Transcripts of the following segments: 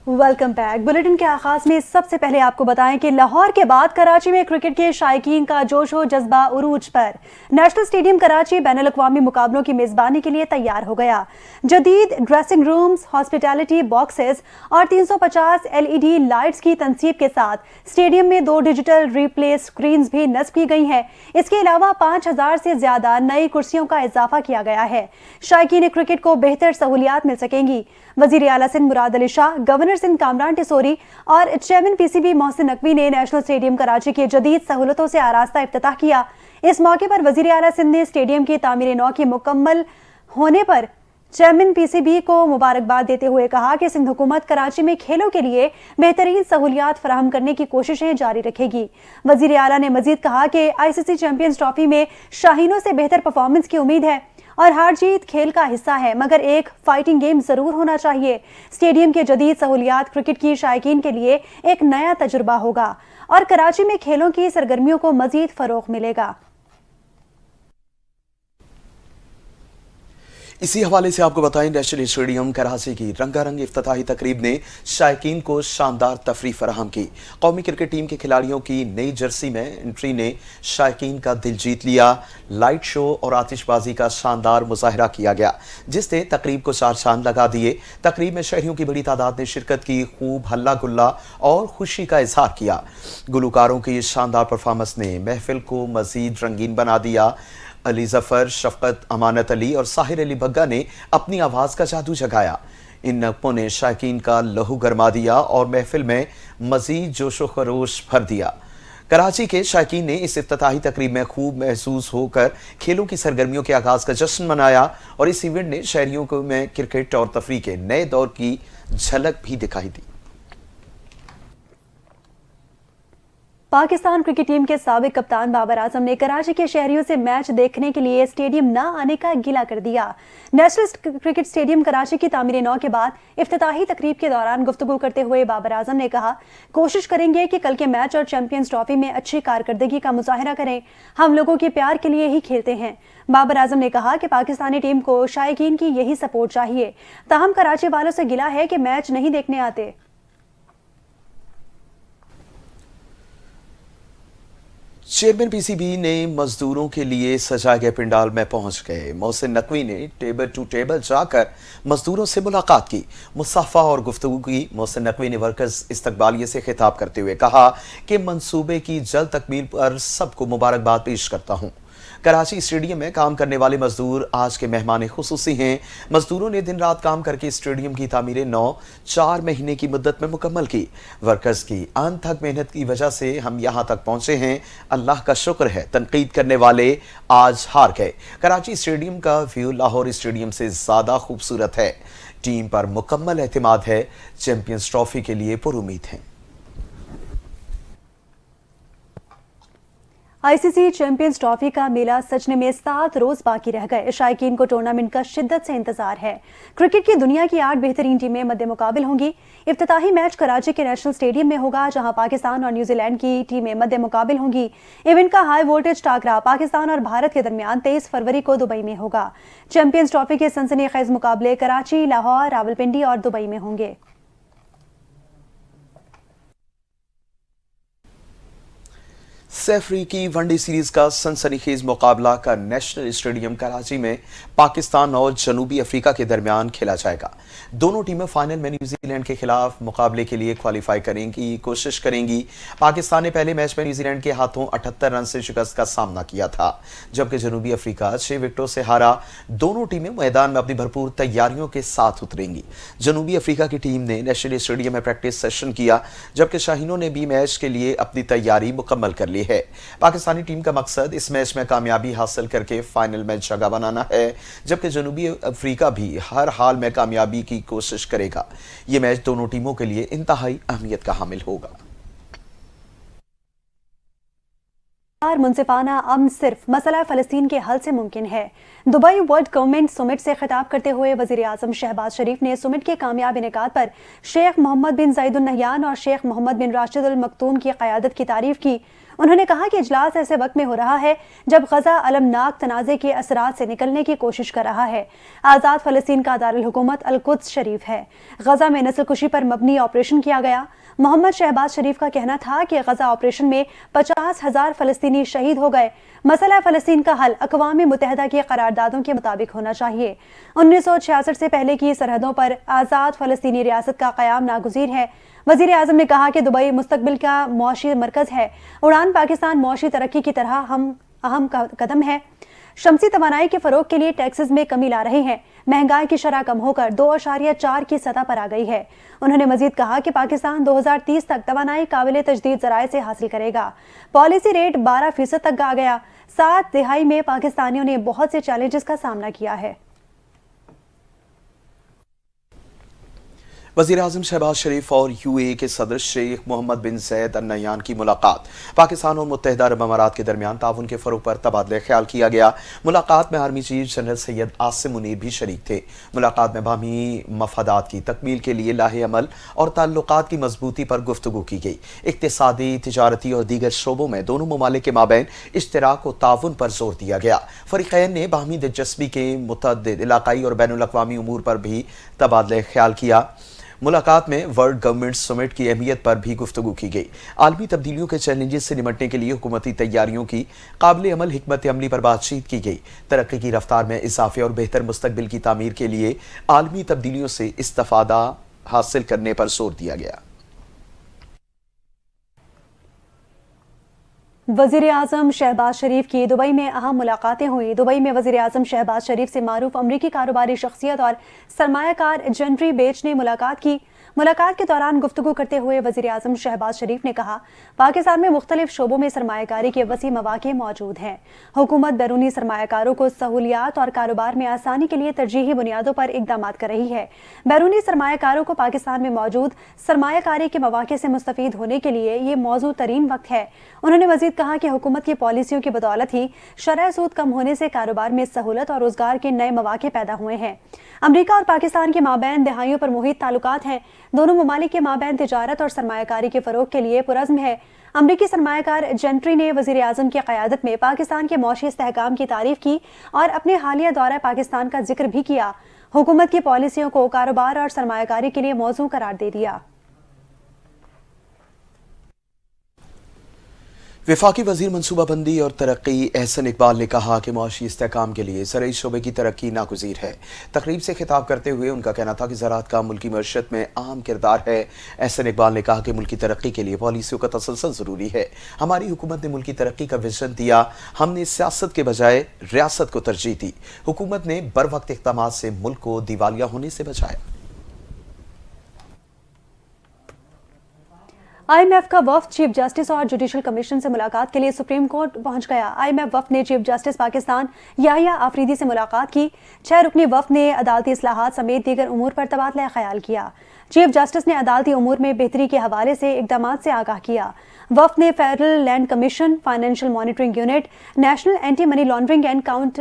Welcome back. Bulletin کے آغاز میں سب سے پہلے آپ کو بتائیں کہ لاہور کے بعد کراچی میں کرکٹ کے شائقین کا جوش و جذبہ عروج پر۔ نیشنل اسٹیڈیم کراچی بین الاقوامی مقابلوں کی میزبانی کے لیے تیار ہو گیا۔ جدید ڈریسنگ رومز، ہاسپٹیلٹی باکسز اور 350 LED لائٹس کی تنصیب کے ساتھ اسٹیڈیم میں 2 ڈیجیٹل ری پلے اسکرینز بھی نصب کی گئی ہیں۔ اس کے علاوہ 5000 سے زیادہ نئی کرسیوں کا اضافہ کیا گیا ہے۔ شائقین کرکٹ کو بہتر سہولیات مل سکیں گی۔ وزیر اعلیٰ سندھ مراد علی شاہ، گورنر سندھ کامران ٹیسوری اور چیئرمین PCB محسن نقوی نے نیشنل اسٹیڈیم کراچی کے جدید سہولتوں سے آراستہ افتتاح کیا۔ اس موقع پر وزیر اعلیٰ سندھ نے اسٹیڈیم کی تعمیر نو کے مکمل ہونے پر چیئرمین PCB کو مبارکباد دیتے ہوئے کہا کہ سندھ حکومت کراچی میں کھیلوں کے لیے بہترین سہولیات فراہم کرنے کی کوششیں جاری رکھے گی۔ وزیر اعلیٰ نے مزید کہا کہ ICC چیمپئنز ٹرافی میں شاہینوں سے بہتر پرفارمنس کی امید ہے اور ہار جیت کھیل کا حصہ ہے، مگر ایک فائٹنگ گیم ضرور ہونا چاہیے۔ اسٹیڈیم کے جدید سہولیات کرکٹ کی شائقین کے لیے ایک نیا تجربہ ہوگا اور کراچی میں کھیلوں کی سرگرمیوں کو مزید فروغ ملے گا۔ اسی حوالے سے آپ کو بتائیں، نیشنل اسٹیڈیم کراچی کی رنگا رنگ افتتاحی تقریب نے شائقین کو شاندار تفریح فراہم کی۔ قومی کرکٹ ٹیم کے کھلاڑیوں کی نئی جرسی میں انٹری نے شائقین کا دل جیت لیا۔ لائٹ شو اور آتش بازی کا شاندار مظاہرہ کیا گیا، جس نے تقریب کو 4 چاند لگا دیے۔ تقریب میں شہریوں کی بڑی تعداد نے شرکت کی، خوب ہلا گلا اور خوشی کا اظہار کیا۔ گلوکاروں کی شاندار پرفارمنس نے محفل کو مزید رنگین بنا دیا۔ علی ظفر، شفقت امانت علی اور ساحر علی بگا نے اپنی آواز کا جادو جگایا۔ ان نغموں نے شائقین کا لہو گرما دیا اور محفل میں مزید جوش و خروش بھر دیا۔ کراچی کے شائقین نے اس افتتاحی تقریب میں خوب محسوس ہو کر کھیلوں کی سرگرمیوں کے آغاز کا جشن منایا اور اس ایونٹ نے شہریوں کو میں کرکٹ اور تفریح کے نئے دور کی جھلک بھی دکھائی دی۔ پاکستان کرکٹ ٹیم کے سابق کپتان بابر اعظم نے کراچی کے شہریوں سے میچ دیکھنے کے لیے اسٹیڈیم نہ آنے کا گلہ کر دیا۔ نیشنل کرکٹ اسٹیڈیم کراچی کی تعمیر نو کے بعد افتتاحی تقریب کے دوران گفتگو کرتے ہوئے بابر اعظم نے کہا، کوشش کریں گے کہ کل کے میچ اور چیمپئنز ٹرافی میں اچھی کارکردگی کا مظاہرہ کریں۔ ہم لوگوں کے پیار کے لیے ہی کھیلتے ہیں۔ بابر اعظم نے کہا کہ پاکستانی ٹیم کو شائقین کی یہی سپورٹ چاہیے۔ تاہم کراچی والوں سے گلہ ہے کہ میچ نہیں دیکھنے آتے۔ چیئرمین PCB نے مزدوروں کے لیے سجائے گئے پنڈال میں پہنچ گئے۔ محسن نقوی نے ٹیبل ٹو ٹیبل جا کر مزدوروں سے ملاقات کی، مصافحہ اور گفتگو کی۔ محسن نقوی نے ورکرز استقبالیے سے خطاب کرتے ہوئے کہا کہ منصوبے کی جلد تکمیل پر سب کو مبارکباد پیش کرتا ہوں۔ کراچی اسٹیڈیم میں کام کرنے والے مزدور آج کے مہمان خصوصی ہیں۔ مزدوروں نے دن رات کام کر کے اسٹیڈیم کی تعمیر نو 4 مہینے کی مدت میں مکمل کی۔ ورکرز کی انتھک محنت کی وجہ سے ہم یہاں تک پہنچے ہیں، اللہ کا شکر ہے۔ تنقید کرنے والے آج ہار گئے۔ کراچی اسٹیڈیم کا ویو لاہور اسٹیڈیم سے زیادہ خوبصورت ہے۔ ٹیم پر مکمل اعتماد ہے، چیمپئنز ٹرافی کے لیے پر امید ہیں۔ ICC چیمپئنز ٹرافی کا میلہ سجنے میں 7 روز باقی رہ گئے۔ شائقین کو ٹورنامنٹ کا شدت سے انتظار ہے۔ کرکٹ کی دنیا کی 8 بہترین ٹیمیں مد مقابل ہوں گی۔ افتتاحی میچ کراچی کے نیشنل اسٹیڈیم میں ہوگا، جہاں پاکستان اور نیوزی لینڈ کی ٹیمیں مد مقابل ہوں گی۔ ایونٹ کا ہائی وولٹیج ٹاکرا پاکستان اور بھارت کے درمیان 23 فروری کو دبئی میں ہوگا۔ چیمپئنز ٹرافی کے سنسنی خیز مقابلے کراچی، لاہور، راولپنڈی اور دبئی میں ہوں گے۔ سیفری کی ون ڈے سیریز کا سنسنی خیز مقابلہ کا نیشنل اسٹیڈیم کراچی میں پاکستان اور جنوبی افریقہ کے درمیان کھیلا جائے گا۔ دونوں ٹیمیں فائنل میں نیوزی لینڈ کے خلاف مقابلے کے لیے کوالیفائی کریں گی، کوشش کریں گی۔ پاکستان نے پہلے میچ میں نیوزی لینڈ کے ہاتھوں 78 رن سے شکست کا سامنا کیا تھا، جبکہ جنوبی افریقہ 6 وکٹوں سے ہارا۔ دونوں ٹیمیں میدان میں اپنی بھرپور تیاریوں کے ساتھ اتریں گی۔ جنوبی افریقہ کی ٹیم نے نیشنل اسٹیڈیم میں پریکٹس سیشن کیا، جبکہ شاہینوں نے بھی میچ کے لیے اپنی تیاری مکمل کر لی ہے۔ پاکستانی ٹیم کا مقصد اس میچ میں کامیابی حاصل کر کے فائنل میں جگہ بنانا ہے، جبکہ جنوبی افریقہ بھی ہر حال میں کامیابی کی کوشش کرے گا۔ یہ میچ دونوں ٹیموں کے لیے انتہائی اہمیت کا حامل ہوگا۔ منصفانہ امن صرف مسئلہ فلسطین کے حل سے ممکن ہے۔ دبئی ورلڈ گورنمنٹ سمٹ سے خطاب کرتے ہوئے وزیر اعظم شہباز شریف نے سمٹ کے کامیاب انعقاد پر شیخ محمد بن زاید النہیان اور شیخ محمد بن راشد ال مکتوم کی قیادت کی تعریف کی۔ انہوں نے کہا کہ اجلاس ایسے وقت میں ہو رہا ہے جب غزہ المناک تنازع کے اثرات سے نکلنے کی کوشش کر رہا ہے۔ آزاد فلسطین کا دارالحکومت القدس شریف ہے۔ غزہ میں نسل کشی پر مبنی آپریشن کیا گیا۔ محمد شہباز شریف کا کہنا تھا کہ غزہ آپریشن میں 50,000 فلسطینی شہید ہو گئے۔ مسئلہ فلسطین کا حل اقوام متحدہ کی قراردادوں کے مطابق ہونا چاہیے۔ 1966 سے پہلے کی سرحدوں پر آزاد فلسطینی ریاست کا قیام ناگزیر ہے۔ وزیر اعظم نے کہا کہ دبئی مستقبل کا معاشی مرکز ہے۔ اڑان پاکستان معاشی ترقی کی طرح اہم قدم ہے۔ شمسی توانائی کے فروغ کے لیے ٹیکسز میں کمی لا رہے ہیں۔ مہنگائی کی شرح کم ہو کر 2.4 کی سطح پر آ گئی ہے۔ انہوں نے مزید کہا کہ پاکستان 2030 تک توانائی قابل تجدید ذرائع سے حاصل کرے گا۔ پالیسی ریٹ 12% تک آ گیا۔ 7 دہائی میں پاکستانیوں نے بہت سے چیلنجز کا سامنا کیا ہے۔ وزیر اعظم شہباز شریف اور یو اے کے صدر شیخ محمد بن زید ال نہیان کی ملاقات۔ پاکستان اور متحدہ عرب امارات کے درمیان تعاون کے فروغ پر تبادلہ خیال کیا گیا۔ ملاقات میں army chief general Syed Asim Munir بھی شریک تھے۔ ملاقات میں باہمی مفادات کی تکمیل کے لیے لاہے عمل اور تعلقات کی مضبوطی پر گفتگو کی گئی۔ اقتصادی، تجارتی اور دیگر شعبوں میں دونوں ممالک کے مابین اشتراک و تعاون پر زور دیا گیا۔ فریقین نے باہمی دلچسپی کے متعدد علاقائی اور بین الاقوامی امور پر بھی تبادلہ خیال کیا۔ ملاقات میں ورلڈ گورنمنٹ سمٹ کی اہمیت پر بھی گفتگو کی گئی۔ عالمی تبدیلیوں کے چیلنجز سے نمٹنے کے لیے حکومتی تیاریوں کی قابل عمل حکمت عملی پر بات چیت کی گئی۔ ترقی کی رفتار میں اضافے اور بہتر مستقبل کی تعمیر کے لیے عالمی تبدیلیوں سے استفادہ حاصل کرنے پر زور دیا گیا۔ وزیر اعظم شہباز شریف کی دبئی میں اہم ملاقاتیں ہوئیں۔ دبئی میں وزیر اعظم شہباز شریف سے معروف امریکی کاروباری شخصیت اور سرمایہ کار جنٹری بیچ نے ملاقات کی۔ ملاقات کے دوران گفتگو کرتے ہوئے وزیر اعظم شہباز شریف نے کہا، پاکستان میں مختلف شعبوں میں سرمایہ کاری کے وسیع مواقع موجود ہیں۔ حکومت بیرونی سرمایہ کاروں کو سہولیات اور کاروبار میں آسانی کے لیے ترجیحی بنیادوں پر اقدامات کر رہی ہے۔ بیرونی سرمایہ کاروں کو پاکستان میں موجود سرمایہ کاری کے مواقع سے مستفید ہونے کے لیے یہ موزوں ترین وقت ہے۔ انہوں نے مزید کہا کہ حکومت کی پالیسیوں کی بدولت ہی شرح سود کم ہونے سے کاروبار میں سہولت اور روزگار کے نئے مواقع پیدا ہوئے ہیں۔ امریکہ اور پاکستان کے مابین دہائیوں پر محیط تعلقات ہیں۔ دونوں ممالک کے مابین تجارت اور سرمایہ کاری کے فروغ کے لیے پرعزم ہے۔ امریکی سرمایہ کار جنٹری نے وزیر اعظم کی قیادت میں پاکستان کے معاشی استحکام کی تعریف کی اور اپنے حالیہ دورہ پاکستان کا ذکر بھی کیا۔ حکومت کی پالیسیوں کو کاروبار اور سرمایہ کاری کے لیے موزوں قرار دے دیا۔ وفاقی وزیر منصوبہ بندی اور ترقی احسن اقبال نے کہا کہ معاشی استحکام کے لیے زرعی شعبے کی ترقی ناگزیر ہے۔ تقریب سے خطاب کرتے ہوئے ان کا کہنا تھا کہ زراعت کا ملکی معیشت میں اہم کردار ہے۔ احسن اقبال نے کہا کہ ملکی ترقی کے لیے پالیسیوں کا تسلسل ضروری ہے۔ ہماری حکومت نے ملکی ترقی کا ویژن دیا، ہم نے سیاست کے بجائے ریاست کو ترجیح دی۔ حکومت نے بروقت اقدامات سے ملک کو دیوالیہ ہونے سے بچایا۔ آئی ایم ایف کا وفد چیف جسٹس اور جوڈیشل کمیشن سے ملاقات کے لیے سپریم کورٹ پہنچ گیا۔ آئی ایم ایف وفد نے چیف جسٹس پاکستان یحییٰ آفریدی سے ملاقات کی۔ 6 رکنی وفد نے عدالتی اصلاحات سمیت دیگر امور پر تبادلہ خیال کیا۔ چیف جسٹس نے عدالتی امور میں بہتری کے حوالے سے اقدامات سے آگاہ کیا۔ وفد نے federal land commission, financial monitoring unit, national anti money laundering and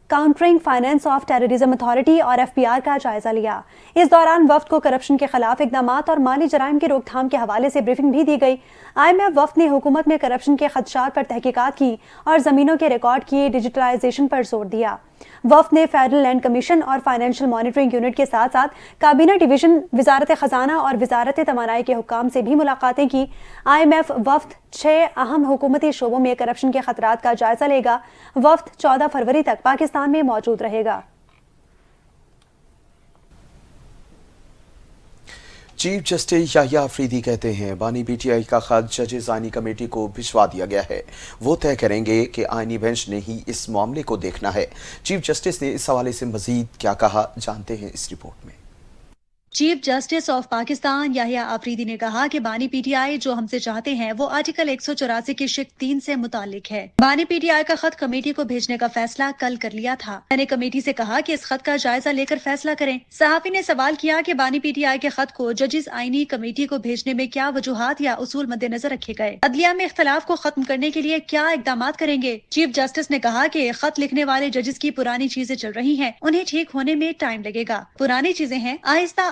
countering finance of terrorism authority اور FBR کا جائزہ لیا۔ اس دوران وفد کو کرپشن کے خلاف اقدامات اور مالی جرائم کی روک تھام کے حوالے سے بریفنگ بھی دی گئی۔ آئی ایم ایف وفد نے حکومت میں کرپشن کے خدشات پر تحقیقات کی اور زمینوں کے ریکارڈ کی ڈیجیٹلائزیشن پر زور دیا۔ وفد نے فیڈرل لینڈ کمیشن اور فائنینشل مانیٹرنگ یونٹ کے ساتھ ساتھ کابینہ ڈویژن، وزارت خزانہ اور وزارت توانائی کے حکام سے بھی ملاقاتیں کی۔ آئی ایم ایف وفد 6 اہم حکومتی شعبوں میں کرپشن کے خطرات کا جائزہ لے گا۔ وفد 14 فروری تک پاکستان میں موجود رہے گا۔ چیف جسٹس یحییٰ آفریدی کہتے ہیں بانی PTI کا خط ججز آئینی کمیٹی کو بھجوا دیا گیا ہے، وہ طے کریں گے کہ آئینی بینچ نے ہی اس معاملے کو دیکھنا ہے۔ چیف جسٹس نے اس حوالے سے مزید کیا کہا، جانتے ہیں اس رپورٹ میں۔ چیف جسٹس آف پاکستان یحییٰ آفریدی نے کہا کہ بانی PTI جو ہم سے چاہتے ہیں وہ آرٹیکل 184 کی شق 3 سے متعلق ہے۔ بانی PTI کا خط کمیٹی کو بھیجنے کا فیصلہ کل کر لیا تھا۔ میں نے کمیٹی سے کہا کہ اس خط کا جائزہ لے کر فیصلہ کریں۔ صحافی نے سوال کیا کہ بانی PTI کے خط کو ججز آئینی کمیٹی کو بھیجنے میں کیا وجوہات یا اصول مد نظر رکھے گئے، عدلیہ میں اختلاف کو ختم کرنے کے لیے کیا اقدامات کریں گے۔ چیف جسٹس نے کہا کہ خط لکھنے والے ججز کی پرانی چیزیں چل رہی ہیں، انہیں ٹھیک ہونے میں ٹائم لگے گا۔ پرانی چیزیں ہیں، آہستہ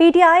PTI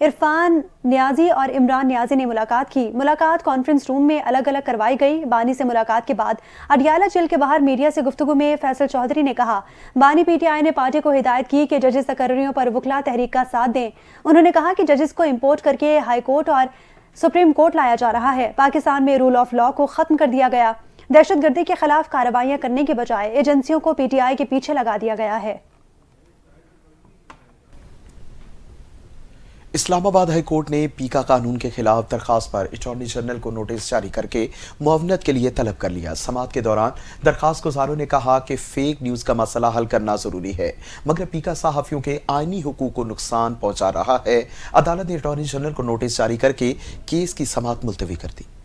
عرفان نیازی اور عمران نیازی نے ملاقات کی۔ ملاقات کانفرنس روم میں الگ الگ کروائی گئی۔ بانی سے ملاقات کے بعد اڈیالہ جیل کے باہر میڈیا سے گفتگو میں فیصل چودھری نے کہا، بانی پی ٹی آئی نے پارٹی کو ہدایت کی کہ ججز تقرریوں پر وکلا تحریک کا ساتھ دیں۔ انہوں نے کہا کہ ججز کو امپورٹ کر کے ہائی کورٹ اور سپریم کورٹ لایا جا رہا ہے۔ پاکستان میں رول آف لاء کو ختم کر دیا گیا۔ دہشت گردی کے خلاف کارروائیاں کرنے کے بجائے ایجنسیوں کو پی ٹی آئی کے پیچھے لگا دیا گیا ہے۔ اسلام آباد ہائی کورٹ نے پیکا قانون کے خلاف درخواست پر اٹارنی جنرل کو نوٹس جاری کر کے معاونت کے لیے طلب کر لیا۔ سماعت کے دوران درخواست گزاروں نے کہا کہ فیک نیوز کا مسئلہ حل کرنا ضروری ہے، مگر پیکا صحافیوں کے آئینی حقوق کو نقصان پہنچا رہا ہے۔ عدالت نے اٹارنی جنرل کو نوٹس جاری کر کے کیس کی سماعت ملتوی کر دی۔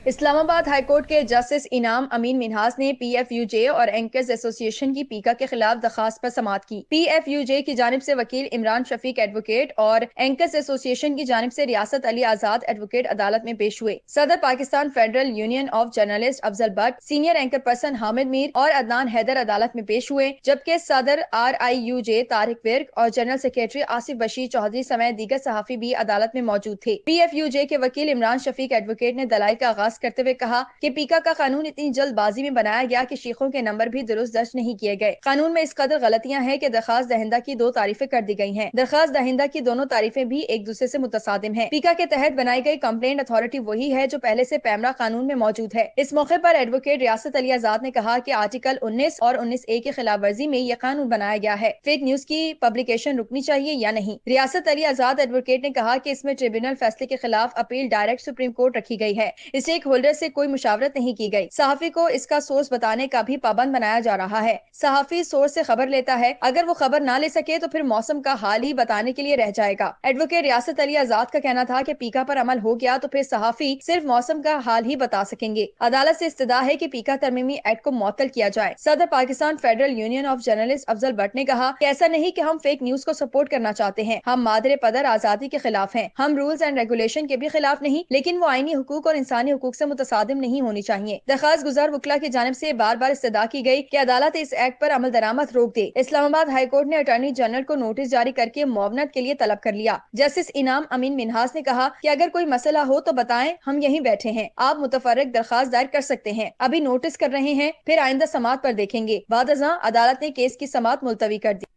اسلام آباد ہائی کورٹ کے جسٹس انعام امین منہاس نے پی ایف یو جے اور اینکرز ایسوسی ایشن کی پیکا کے خلاف درخواست پر سماعت کی۔ پی ایف یو جے کی جانب سے وکیل عمران شفیق ایڈوکیٹ اور اینکرز ایسوسی ایشن کی جانب سے ریاست علی آزاد ایڈوکیٹ عدالت میں پیش ہوئے۔ صدر Pakistan federal union of journalist Afzal Butt, senior anchor person Hamid Mir اور عدنان حیدر عدالت میں پیش ہوئے، جبکہ صدر R I U J Tariq Virk اور جنرل سیکریٹری آصف بشیر چودھری سمیت دیگر صحافی بھی عدالت میں موجود تھے۔ پی ایف یو جے کے وکیل عمران شفیق ایڈوکیٹ نے دلائل کا آغاز کرتے ہوئے کہا کہ پیکا کا قانون اتنی جلد بازی میں بنایا گیا کہ شیخوں کے نمبر بھی درست درج نہیں کیے گئے۔ قانون میں اس قدر غلطیاں ہیں کہ درخواست دہندہ کی 2 تعریفیں کر دی گئی ہیں۔ درخواست دہندہ کی دونوں تعریفیں بھی ایک دوسرے سے متصادم ہیں۔ پیکا کے تحت بنائی گئی کمپلینٹ اتھارٹی وہی ہے جو پہلے سے پیمرا قانون میں موجود ہے۔ اس موقع پر ایڈوکیٹ ریاست علی آزاد نے کہا کہ آرٹیکل 19 اور 19A کی خلاف ورزی میں یہ قانون بنایا گیا ہے۔ فیک نیوز کی پبلیکیشن رکنی چاہیے یا نہیں؟ ریاست علی آزاد ایڈوکیٹ نے کہا کہ اس میں ٹریبیونل فیصلے کے خلاف اپیل ڈائریکٹ سپریم کورٹ رکھی گئی ہے۔ اسٹیک ہولڈر سے کوئی مشاورت نہیں کی گئی۔ صحافی کو اس کا سورس بتانے کا بھی پابند بنایا جا رہا ہے۔ صحافی سورس سے خبر لیتا ہے، اگر وہ خبر نہ لے سکے تو پھر موسم کا حال ہی بتانے کے لیے رہ جائے گا۔ ایڈوکیٹ ریاست علی آزاد کا کہنا تھا کہ پیکا پر عمل ہو گیا تو پھر صحافی صرف موسم کا حال ہی بتا سکیں گے۔ عدالت سے استدعا ہے کہ پیکا ترمیمی ایکٹ کو معطل کیا جائے۔ صدر Pakistan federal union of journalist Afzal but نے کہا کہ ایسا نہیں کہ ہم فیک نیوز کو سپورٹ کرنا چاہتے ہیں، ہم مادر پدر آزادی کے خلاف ہیں۔ ہم رولز اینڈ ریگولیشن کے بھی خلاف نہیں، لیکن وہ آئینی حقوق اور انسانی حقوق سے متصادم نہیں ہونی چاہیے۔ درخواست گزار وکلا کی جانب سے بار بار استدعا کی گئی کہ عدالت اس ایکٹ پر عمل درآمد روک دے۔ اسلام آباد ہائی کورٹ نے اٹارنی جنرل کو نوٹس جاری کر کے معاونت کے لیے طلب کر لیا۔ جسٹس انعام امین منہاس نے کہا کہ اگر کوئی مسئلہ ہو تو بتائیں، ہم یہیں بیٹھے ہیں، آپ متفرق درخواست دائر کر سکتے ہیں۔ ابھی نوٹس کر رہے ہیں، پھر آئندہ سماعت پر دیکھیں گے۔ بعد ازاں عدالت نے کیس کی سماعت ملتوی کر دی۔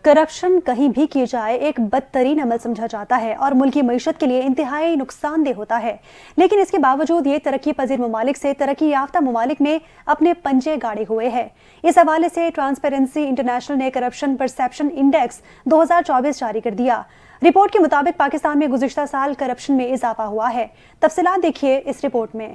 کرپشن کہیں بھی کی جائے ایک بدترین عمل سمجھا جاتا ہے اور ملکی معیشت کے لیے انتہائی نقصان دہ ہوتا ہے، لیکن اس کے باوجود یہ ترقی پذیر ممالک سے ترقی یافتہ ممالک میں اپنے پنجے گاڑے ہوئے ہے۔ اس حوالے سے ٹرانسپیرنسی انٹرنیشنل نے کرپشن پرسیپشن انڈیکس 2024 جاری کر دیا۔ رپورٹ کے مطابق پاکستان میں گزشتہ سال کرپشن میں اضافہ ہوا ہے۔ تفصیلات دیکھیے اس رپورٹ میں۔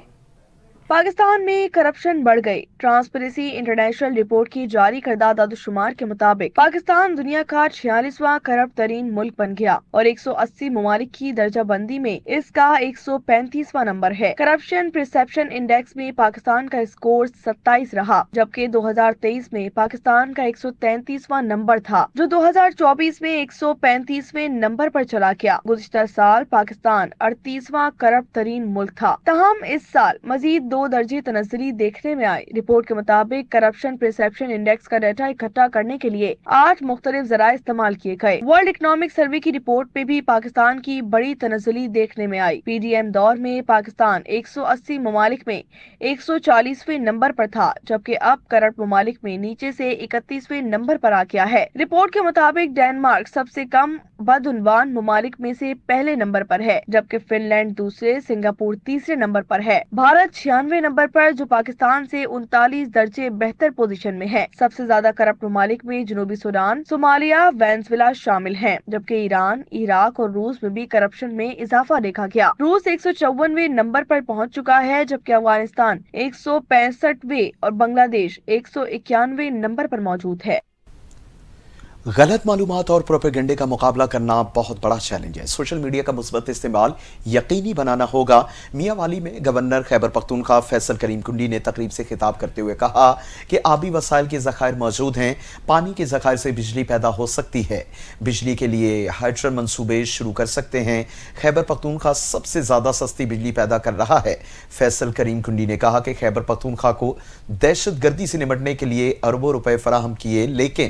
پاکستان میں کرپشن بڑھ گئی۔ ٹرانسپیرنسی انٹرنیشنل رپورٹ کی جاری کردہ اعداد و شمار کے مطابق پاکستان دنیا کا 46واں کرپٹ ترین ملک بن گیا اور 180 ممالک کی درجہ بندی میں اس کا 135واں نمبر ہے۔ کرپشن پرسیپشن انڈیکس میں پاکستان کا اسکور 27 رہا، جبکہ 2023 میں پاکستان کا 133واں نمبر تھا، جو 2024 میں 135ویں نمبر پر چلا گیا۔ گزشتہ سال پاکستان 38واں کرپٹ ترین ملک تھا، تاہم اس سال مزید 2 درجے تنزلی دیکھنے میں آئی۔ رپورٹ کے مطابق کرپشن پرسیپشن انڈیکس کا ڈیٹا اکٹھا کرنے کے لیے 8 مختلف ذرائع استعمال کیے گئے۔ ورلڈ اکنامک سروے کی رپورٹ میں بھی پاکستان کی بڑی تنزلی دیکھنے میں آئی۔ پی ڈی ایم دور میں پاکستان 180 ممالک میں 140ویں نمبر پر تھا، جبکہ اب کرپٹ ممالک میں نیچے سے 31ویں نمبر پر آ گیا ہے۔ رپورٹ کے مطابق ڈینمارک سب سے کم بدعنوان ممالک میں سے پہلے نمبر پر ہے، جبکہ فن لینڈ دوسرے، سنگاپور تیسرے نمبر پر ہے۔ بھارت 96ویں نمبر پر، جو پاکستان سے 39 درجے بہتر پوزیشن میں ہے۔ سب سے زیادہ کرپٹ ممالک میں جنوبی سوڈان، صومالیہ، وینزویلا شامل ہیں، جبکہ ایران، عراق اور روس میں بھی کرپشن میں اضافہ دیکھا گیا۔ روس 154ویں نمبر پر پہنچ چکا ہے، جبکہ افغانستان 165ویں اور بنگلہ دیش 191ویں نمبر پر موجود ہے۔ غلط معلومات اور پروپیگنڈے کا مقابلہ کرنا بہت بڑا چیلنج ہے۔ سوشل میڈیا کا مثبت استعمال یقینی بنانا ہوگا۔ میاں والی میں گورنر خیبر پختونخوا فیصل کریم کنڈی نے تقریب سے خطاب کرتے ہوئے کہا کہ آبی وسائل کے ذخائر موجود ہیں، پانی کے ذخائر سے بجلی پیدا ہو سکتی ہے، بجلی کے لیے ہائیڈرل منصوبے شروع کر سکتے ہیں۔ خیبر پختونخوا سب سے زیادہ سستی بجلی پیدا کر رہا ہے۔ فیصل کریم کنڈی نے کہا کہ خیبر پختونخوا کو دہشت گردی سے نمٹنے کے لیے اربوں روپے فراہم کیے، لیکن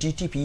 TTP